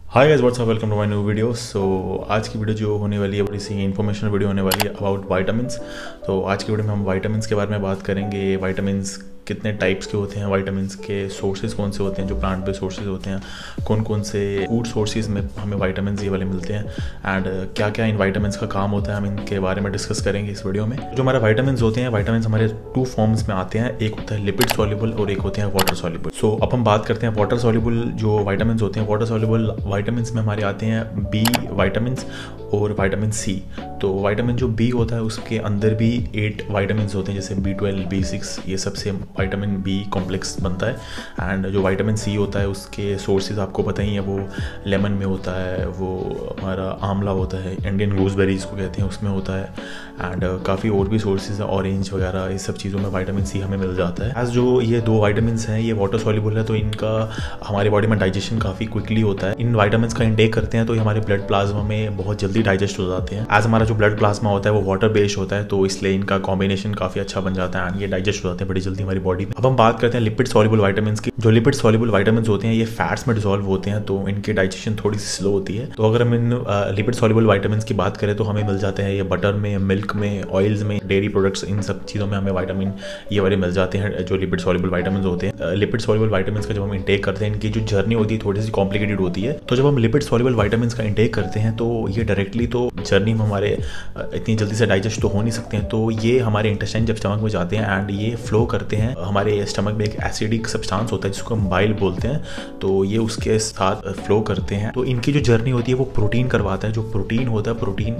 Hi guys what's up, welcome to my new video. So आज की video जो होने वाली है बड़ी सी इन्फॉर्मेशनल वीडियो होने वाली है अबाउट वाइटामिन्स। तो आज की वीडियो में हम वाइटामिन्स के बारे में बात करेंगे। वाइटामिन्स कितने टाइप्स के होते हैं, वाइटामिन्स के सोर्सेज कौन से होते हैं, जो प्लांट पे सोर्सेज होते हैं, कौन कौन से फूड सोर्सेज में हमें वाइटामिन्स ये वाले मिलते हैं, एंड क्या क्या इन वाइटामिन्स का काम होता है, हम इनके बारे में डिस्कस करेंगे इस वीडियो में। जो हमारे वाइटामिन्स होते हैं, वाइटामिन्स हमारे टू फॉर्म्स में आते हैं, एक होता है लिपिड सॉल्युबल और एक होते हैं वाटर सॉल्युबल। सो अब हम बात करते हैं वाटर सॉल्युबल जो वाइटामिन्स होते हैं। वाटर सॉल्युबल वाइटामिन्स में हमारे आते हैं बी वाइटामिन्स और विटामिन सी। तो विटामिन जो बी होता है उसके अंदर भी 8 वाइटामिन्स होते हैं, जैसे B12, B6, ये सबसे विटामिन बी कॉम्प्लेक्स बनता है। एंड जो विटामिन सी होता है उसके सोर्सेज आपको पता ही है, वो लेमन में होता है, वो हमारा आंवला होता है, इंडियन गूसबेरीज को कहते हैं, उसमें होता है। एंड काफ़ी और भी सोर्सेज है, ऑरेंज वगैरह, इस सब चीज़ों में विटामिन सी हमें मिल जाता है। एज जो ये दो वाइटामिन्स हैं ये वाटर सॉल्युबल है, तो इनका हमारी बॉडी में डाइजेशन काफ़ी क्विकली होता है। इन वाइटामिन्स का इंटेक करते हैं तो ये हमारे ब्लड प्लाज्मा में बहुत जल्दी डाइजेस्ट हो जाते हैं। एज हमारा जो ब्लड प्लाज्मा होता है वो वाटर बेस्ड होता है, तो इसलिए इनका कॉम्बिनेशन काफ़ी अच्छा बन जाता है एंड ये डाइजेस्ट हो जाते हैं बड़ी जल्दी हमारी बॉडी में। अब हम बात करते हैं लिपिड सॉल्युबल वाइटामिन्स की। जो लिपिड सॉल्युबल वाइटामिन्स होते हैं ये फैट्स में डिसॉल्व होते हैं, तो इनकी डाइजेशन थोड़ी सी स्लो होती है। तो अगर हम इन लिपिड सॉल्युबल वाइटामिन्स की बात करें तो हमें मिल जाते हैं ये बटर में, मिल्क में, ऑयल्स में, डेयरी प्रोडक्ट्स, इन सब चीज़ों में हमें वाइटामिन ये वाले मिल जाते हैं जो लिपिड सॉल्युबल वाइटामिन्स होते हैं। लिपिड सॉल्युबल वाइटामिन्स का जब हम इंटेक करते हैं इनकी जो जर्नी होती है थोड़ी सी कॉम्प्लिकेटेड होती है। तो जब हम लिपिड सॉल्युबल वाइटामिन्स का इंटेक करते हैं तो ये डायरेक्टली तो जर्नी में हमारे इतनी जल्दी से डाइजेस्ट तो हो नहीं सकते हैं, तो ये हमारे इंटेस्टाइन जब स्टमक में जाते हैं एंड ये फ्लो करते हैं, हमारे स्टमक में एक एसिडिक सब्सटेंस होता है जिसको हम बाइल बोलते हैं, तो ये उसके साथ फ्लो करते हैं। तो इनकी जो जर्नी होती है वो प्रोटीन करवाता है। जो प्रोटीन होता है, प्रोटीन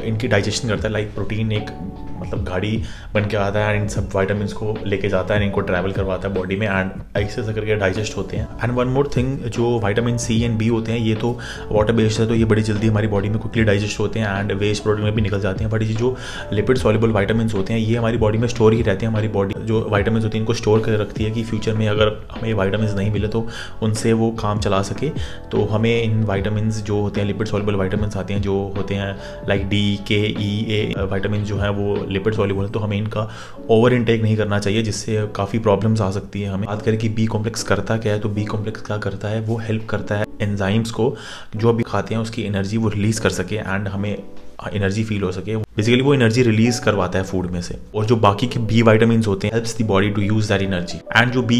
इनकी डाइजेशन करता है। लाइक प्रोटीन एक मतलब गाड़ी बन के आता है एंड इन सब वाइटामिन्स को लेके जाता है एंड इनको ट्रैवल करवाता है बॉडी में एंड ऐसे करके डाइजेस्ट होते हैं। एंड वन मोर थिंग, जो विटामिन सी एंड बी होते हैं ये तो वाटर बेस्ड है, तो ये बड़ी जल्दी हमारी बॉडी में क्विकली डाइजेस्ट होते हैं एंड वेस्ट प्रोडक्ट में भी निकल जाते हैं। बट ये जो लिपिड सॉल्युबल वाइटामिन्स होते हैं ये हमारी बॉडी में स्टोर ही रहते हैं। हमारी बॉडी जो वाइटामिन्स होती है इनको स्टोर कर रखती है कि फ्यूचर में अगर हमें वाइटामिन्स नहीं मिले तो उनसे वो काम चला सके। तो हमें इन वाइटामिन्स जो होते हैं लिपिड सॉल्युबल वाइटामिन्स आते हैं जो होते हैं like D, K, E, A vitamin जो है वो लिपिड सॉल्युबल है, तो हमें इनका ओवर इनटेक नहीं करना चाहिए जिससे काफ़ी प्रॉब्लम्स आ सकती है। हमें बात करें कि बी कॉम्प्लेक्स करता क्या है, तो बी कॉम्प्लेक्स क्या करता है, वो हेल्प करता है एंजाइम्स को जो अभी खाते हैं उसकी एनर्जी वो रिलीज़ कर सके एंड हमें एनर्जी फील हो सके। बेसिकली वो एनर्जी रिलीज करवाता है फूड में से। और जो बाकी के बी वाइटामिन्स होते हैं helps the body to use that energy. And जो B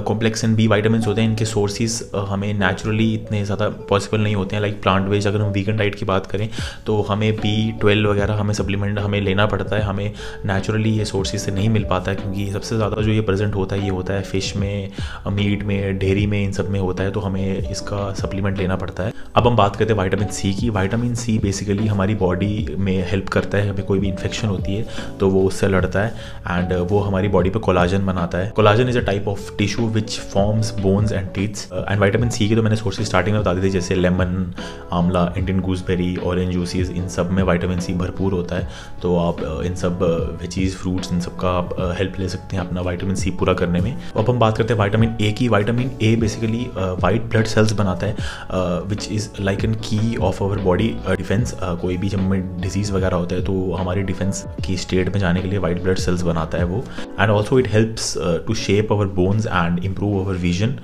complex and B vitamins होते हैं इनके सोर्सेज हमें नेचुरली इतने ज़्यादा पॉसिबल नहीं होते हैं। लाइक प्लांट बेस्ड अगर हम वीगन डाइट की बात करें तो हमें B12 वगैरह हमें सप्लीमेंट हमें लेना पड़ता है, हमें नेचुरली ये सोर्सेज से नहीं मिल पाता है क्योंकि सबसे ज़्यादा जो ये प्रेजेंट होता है ये होता है फिश में, मीट में, डेयरी में, इन सब में होता है, तो हमें इसका सप्लीमेंट लेना पड़ता है। अब हम बात करते हैं विटामिन सी की। विटामिन सी बेसिकली हमारी बॉडी में हेल्प करता है, हमें कोई भी इन्फेक्शन होती है तो वो उससे लड़ता है एंड वो हमारी बॉडी पे कोलाजन बनाता है। Collagen is a type of tissue which forms bones and teeths. And vitamin C की तो मैंने सोर्सेज स्टार्टिंग में बता दी थी, जैसे लेमन, आंवला, इंडियन गूसबेरी, ऑरेंज जूसेस, इन सब में विटामिन सी भरपूर होता है। तो आप इन सब वेजीज, फ्रूट्स, इन सब का आप हेल्प ले सकते हैं अपना विटामिन सी पूरा करने में। अब हम बात करते हैं विटामिन ए की। Vitamin A basically white blood cells बनाता है विच इज़ लाइक एन की ऑफ आवर बॉडी डिफेंस। कोई भी जब हमें डिजीज़ वगैरह होता है तो हमारी डिफेंस की स्टेट में जाने के लिए वाइट ब्लड सेल्स बनाता है वो। And also it helps to shape our bones and improve our vision.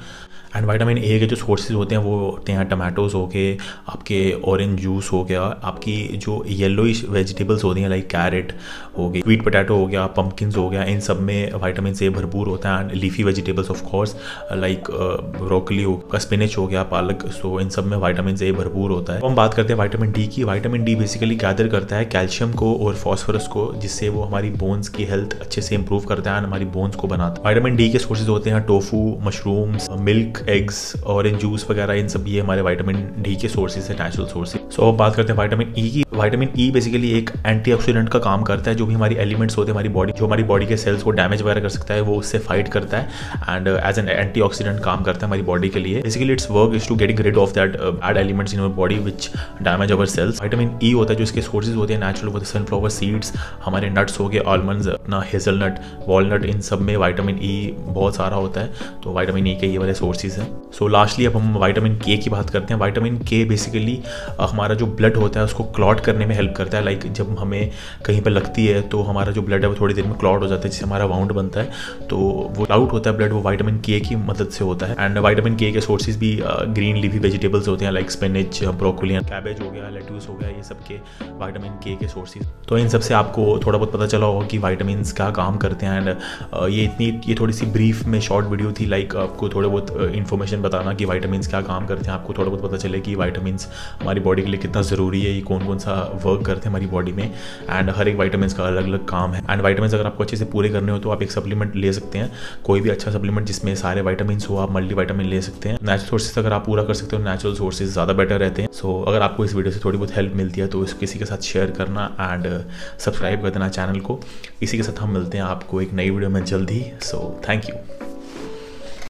And vitamin A के जो सोर्सेज होते हैं वो होते हैं टमाटोज हो गए, आपके ऑरेंज जूस हो गया, आपकी जो येलोइश वेजिटेबल्स होती हैं लाइक कैरेट हो गई, स्वीट पोटैटो हो गया, पम्पकिन्स हो गया, इन सब में विटामिन ए भरपूर होता है। And leafy vegetables of course like broccoli हो गया, स्पिनच हो गया, पालक, सो इन सब में विटामिन ए भरपूर होता है। हम बात करते हैं विटामिन डी की। विटामिन डी बेसिकली गैदर करता है कैल्शियम को और फॉस्फोरस को, जिससे वो हमारी बोन्स की हेल्थ अच्छे से इंप्रूव करता है, हमारी बोन्स को बनाता है। विटामिन डी के सोर्सेज होते हैं tofu, mushrooms, milk, eggs, orange juice वगैरह, इन सब ये हमारे विटामिन डी के सोर्सेज है, नेचुरल सोर्सेज। सो अब बात करते हैं विटामिन ई की। विटामिन ई बेसिकली एक एंटीऑक्सीडेंट का काम करता है। जो भी हमारी एलिमेंट्स होते हैं हमारी बॉडी, जो हमारी बॉडी के सेल्स को डैमेज वगैरह कर सकता है वो उससे फाइट करता है एंड एज एन एंटीऑक्सीडेंट काम करता है हमारी बॉडी के लिए। Basically its work is to getting rid of that bad elements in our body which damage our cells. Vitamin E होता है जो इसके सोर्सेज होते हैं नेचुरल होते हैं सनफ्लावर सीड्स, हमारे नट्स हो गए, आलमंड्स, अपना हेजलनट, वॉलनट, इन सब में विटामिन ई बहुत सारा होता है। तो विटामिन ई के ये वाले सोर्सेज सोर्सेज हैं। सो लास्टली अब हम विटामिन के की बात करते हैं। विटामिन के बेसिकली हमारा जो ब्लड होता है उसको क्लॉट करने में हेल्प करता है। लाइक जब हमें कहीं पर लगती है तो हमारा जो ब्लड है वो थोड़ी देर में क्लॉट हो जाता है, जिससे हमारा वाउंड बनता है, तो वो आउट होता है ब्लड, वो विटामिन के की मदद से होता है। एंड विटामिन के सोर्सेज भी ग्रीन लीफी वेजिटेबल्स होते हैं, लाइक स्पिनच, ब्रोकोली, कैबेज हो गया, लेट्यूस हो गया, ये सब के विटामिन के सोर्सेज। तो इन सब से आपको थोड़ा बहुत पता चला होगा कि विटामिन क्या काम करते हैं। एंड ये थोड़ी सी ब्रीफ में शॉर्ट वीडियो थी, लाइक आपको थोड़े बहुत इन्फॉर्मेशन बताना कि विटामिन क्या काम करते हैं, आपको थोड़ा बहुत पता चले कि विटामिन हमारी बॉडी के लिए कितना ज़रूरी है, ये कौन कौन सा वर्क करते हैं हमारी बॉडी में। एंड हर एक विटामिन का अलग अलग काम है। एंड विटामिन अगर आपको अच्छे से पूरे करने हो तो आप एक सप्लीमेंट ले सकते हैं, कोई भी अच्छा सप्लीमेंट जिसमें सारे विटामिन हो, आप मल्टी विटामिन ले सकते हैं। नेचुरल सोर्सेज अगर आप पूरा कर सकते हो, नेचुरल सोर्सेज ज़्यादा बेटर रहते हैं। सो अगर आपको इस वीडियो से थोड़ी बहुत हेल्प मिलती है तो इस किसी के साथ शेयर करना एंड सब्सक्राइब कर देना चैनल को। इसी के साथ हम मिलते हैं आपको एक नई वीडियो में जल्द ही। So thank you.